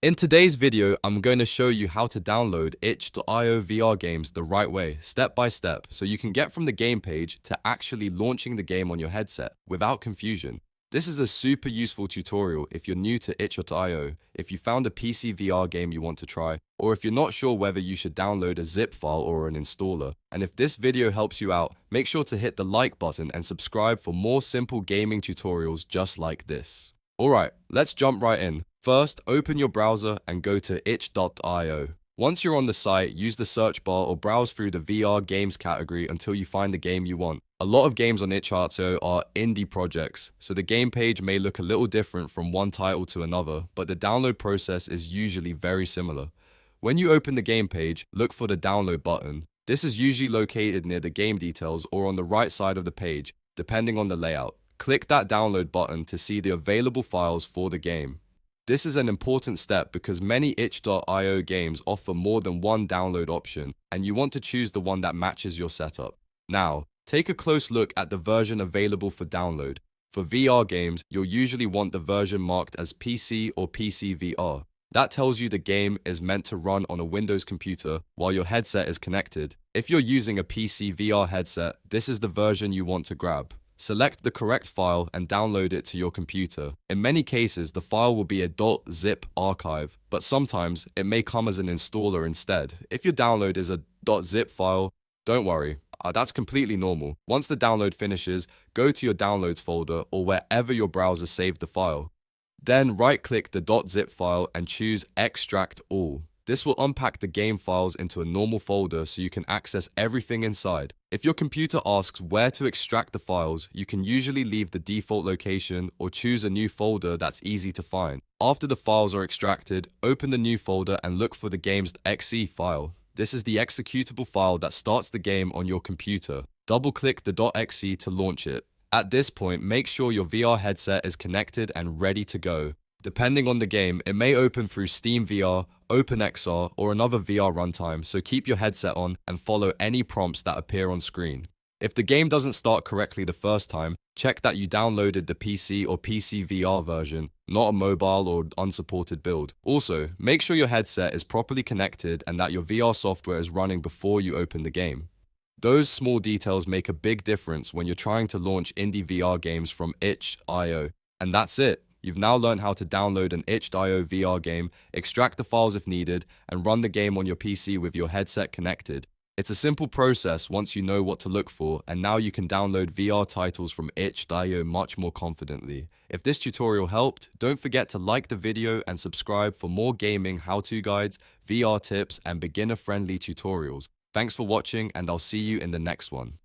In today's video, I'm going to show you how to download itch.io VR games the right way, step by step, so you can get from the game page to actually launching the game on your headset without confusion. This is a super useful tutorial if you're new to itch.io, if you found a PCVR game you want to try, or if you're not sure whether you should download a zip file or an installer. And if this video helps you out, make sure to hit the like button and subscribe for more simple gaming tutorials just like this. Alright, let's jump right in. First, open your browser and go to itch.io. Once you're on the site, use the search bar or browse through the VR games category until you find the game you want. A lot of games on itch.io are indie projects, so the game page may look a little different from one title to another, but the download process is usually very similar. When you open the game page, look for the download button. This is usually located near the game details or on the right side of the page, depending on the layout. Click that download button to see the available files for the game. This is an important step because many itch.io games offer more than one download option, and you want to choose the one that matches your setup. Now, take a close look at the version available for download. For VR games, you'll usually want the version marked as PC or PCVR. That tells you the game is meant to run on a Windows computer while your headset is connected. If you're using a PCVR headset, this is the version you want to grab. Select the correct file and download it to your computer. In many cases, the file will be a .zip archive, but sometimes it may come as an installer instead. If your download is a .zip file, don't worry, that's completely normal. Once the download finishes, go to your downloads folder or wherever your browser saved the file. Then right-click the .zip file and choose Extract All. This will unpack the game files into a normal folder so you can access everything inside. If your computer asks where to extract the files, you can usually leave the default location or choose a new folder that's easy to find. After the files are extracted, open the new folder and look for the game's .exe file. This is the executable file that starts the game on your computer. Double-click the .exe to launch it. At this point, make sure your VR headset is connected and ready to go. Depending on the game, it may open through Steam VR, OpenXR, or another VR runtime, so keep your headset on and follow any prompts that appear on screen. If the game doesn't start correctly the first time, check that you downloaded the PC or PCVR version, not a mobile or unsupported build. Also, make sure your headset is properly connected and that your VR software is running before you open the game. Those small details make a big difference when you're trying to launch indie VR games from itch.io. And that's it. You've now learned how to download an itch.io VR game, extract the files if needed, and run the game on your PC with your headset connected. It's a simple process once you know what to look for, and now you can download VR titles from itch.io much more confidently. If this tutorial helped, don't forget to like the video and subscribe for more gaming how-to guides, VR tips, and beginner-friendly tutorials. Thanks for watching, and I'll see you in the next one.